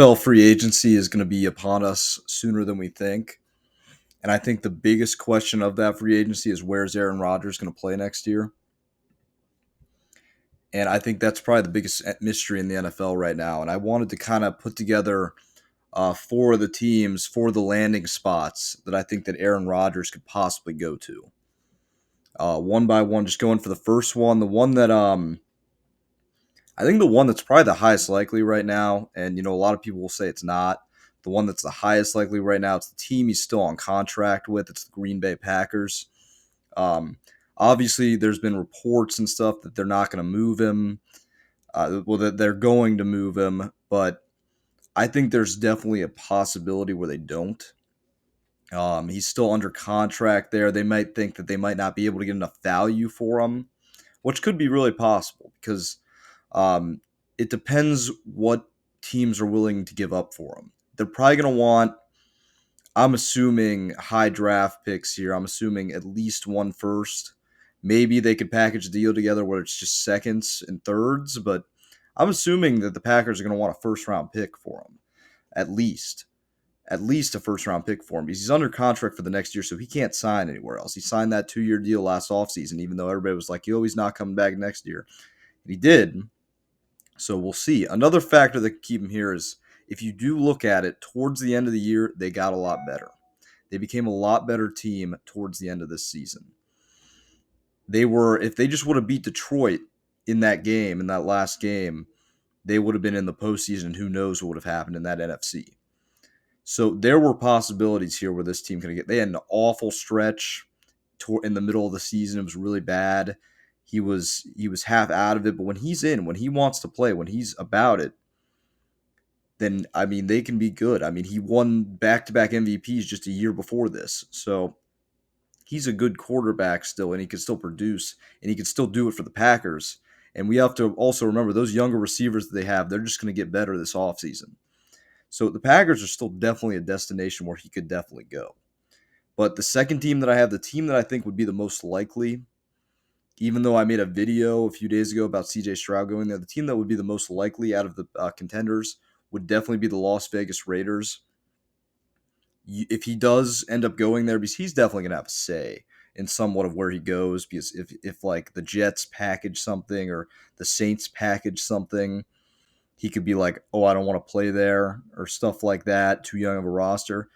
Free agency is going to be upon us sooner than we think. And I think the biggest question of that free agency is where's Aaron Rodgers going to play next year? And I think that's probably the biggest mystery in the NFL right now. And I wanted to kind of put together four of the teams, four of the landing spots that I think that Aaron Rodgers could possibly go to. One by one, just going for the first one, the one that I think the one that's probably the highest likely right now, and a lot of people will say it's not. The one that's the highest likely right now, it's the team he's still on contract with. It's the Green Bay Packers. Um, Obviously, there's been reports and stuff that they're not going to move him. That they're going to move him, but I think there's definitely a possibility where they don't. He's still under contract there. They might think that they might not be able to get enough value for him, which could be really possible because um, it depends what teams are willing to give up for him. They're probably going to want, I'm assuming, high draft picks here. I'm assuming at least one first. Maybe they could package a deal together where it's just seconds and thirds, but I'm assuming that the Packers are going to want a first round pick for him, at least. At least a first round pick for him because he's under contract for the next year, so he can't sign anywhere else. He signed that 2-year deal last offseason, even though everybody was like, yo, he's not coming back next year. And he did. So we'll see. Another factor that could keep him here is if you do look at it, towards the end of the year, they got a lot better. They became a lot better team towards the end of this season. If they just would have beat Detroit in that game, in that last game, they would have been in the postseason, and who knows what would have happened in that NFC. So there were possibilities here where this team could get. They had an awful stretch in the middle of the season. It was really bad. He was half out of it, but when he's in, when he wants to play, when he's about it, then I mean they can be good. I mean he won back-to-back MVPs just a year before this, so he's a good quarterback still, and he can still produce, and he can still do it for the Packers. And we have to also remember those younger receivers that they have, they're just going to get better this offseason. So the Packers are still definitely a destination where he could definitely go. But the second team that I have, the team that I think would be the most likely, even though I made a video a few days ago about CJ Stroud going there, the team that would be the most likely out of the contenders would definitely be the Las Vegas Raiders. If he does end up going there, because he's definitely going to have a say in somewhat of where he goes, because if like the Jets package something or the Saints package something, he could be like, oh, I don't want to play there or stuff like that, too young of a roster.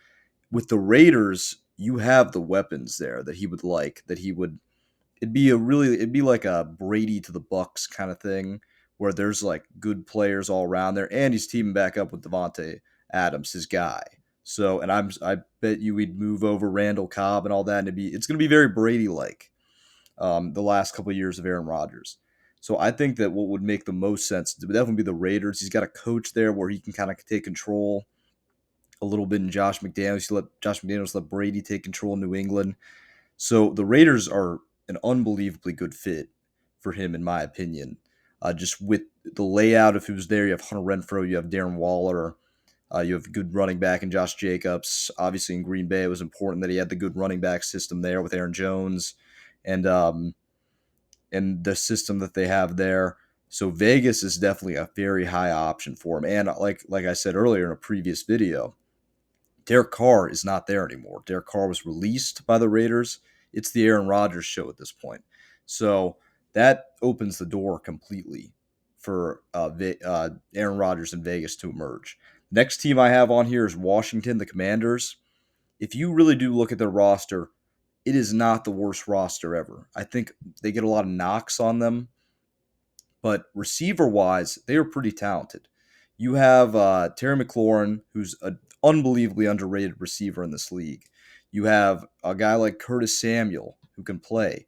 With the Raiders, you have the weapons there that he would like, that he would it'd be like a Brady to the Bucks kind of thing where there's like good players all around there, and he's teaming back up with Devontae Adams, his guy. So, and I bet you we'd move over Randall Cobb and all that, and it's going to be very Brady like the last couple of years of Aaron Rodgers. So I think that what would make the most sense would definitely be the Raiders. He's got a coach there where he can kind of take control a little bit in Josh McDaniels. Josh McDaniels let Brady take control in New England. So the Raiders are an unbelievably good fit for him, in my opinion. Just with the layout, if he was there, you have Hunter Renfrow, you have Darren Waller, you have a good running back in Josh Jacobs. Obviously, in Green Bay, it was important that he had the good running back system there with Aaron Jones and the system that they have there. So Vegas is definitely a very high option for him. And like I said earlier in a previous video, Derek Carr is not there anymore. Derek Carr was released by the Raiders. It's the Aaron Rodgers show at this point. So that opens the door completely for Aaron Rodgers in Vegas to emerge. Next team I have on here is Washington, the Commanders. If you really do look at their roster, it is not the worst roster ever. I think they get a lot of knocks on them, but receiver-wise, they are pretty talented. You have Terry McLaurin, who's an unbelievably underrated receiver in this league. You have a guy like Curtis Samuel, who can play.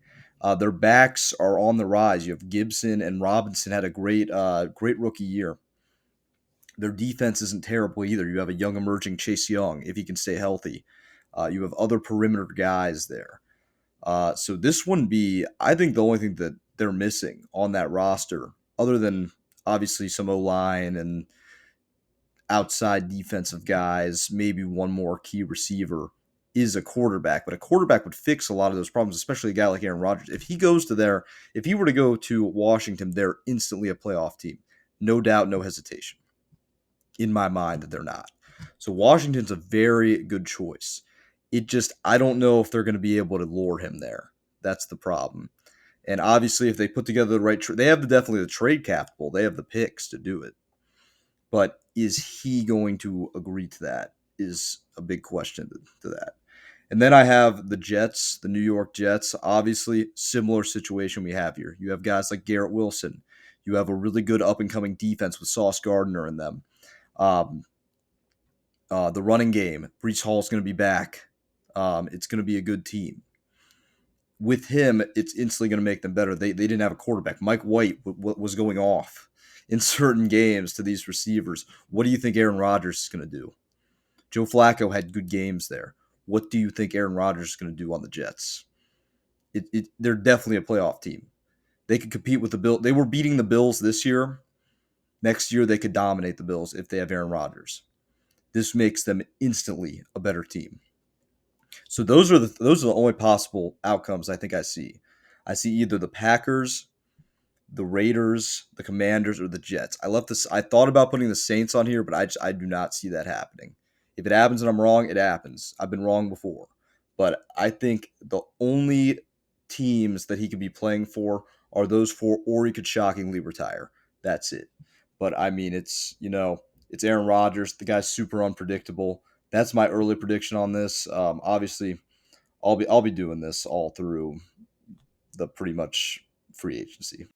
Their backs are on the rise. You have Gibson and Robinson had a great rookie year. Their defense isn't terrible either. You have a young emerging Chase Young, if he can stay healthy. You have other perimeter guys there. So this wouldn't be, I think the only thing that they're missing on that roster, other than obviously some O-line and outside defensive guys, maybe one more key receiver, is a quarterback. But a quarterback would fix a lot of those problems, especially a guy like Aaron Rodgers. If he were to go to Washington, they're instantly a playoff team. No doubt, no hesitation. in my mind that they're not. So Washington's a very good choice. It just, I don't know if they're going to be able to lure him there. That's the problem. And obviously, if they put together the right, they have definitely the trade capital. They have the picks to do it. But is he going to agree to that? Is a big question to that. And then I have the Jets, the New York Jets. Obviously, similar situation we have here. You have guys like Garrett Wilson. You have a really good up and coming defense with Sauce Gardner in them. Um, the running game, Brees Hall is going to be back. It's going to be a good team. With him, it's instantly going to make them better. They didn't have a quarterback. Mike White was going off in certain games to these receivers. What do you think Aaron Rodgers is going to do? Joe Flacco had good games there. What do you think Aaron Rodgers is going to do on the Jets? They're definitely a playoff team. They could compete with the Bills. They were beating the Bills this year. Next year, they could dominate the Bills if they have Aaron Rodgers. This makes them instantly a better team. So those are the only possible outcomes I think I see. I see either the Packers, the Raiders, the Commanders, or the Jets. I left this. I thought about putting the Saints on here, but I do not see that happening. If it happens and I'm wrong, it happens. I've been wrong before, but I think the only teams that he could be playing for are those four, or he could shockingly retire. That's it. But I mean, it's Aaron Rodgers. The guy's super unpredictable. That's my early prediction on this. Obviously, I'll be doing this all through the pretty much free agency.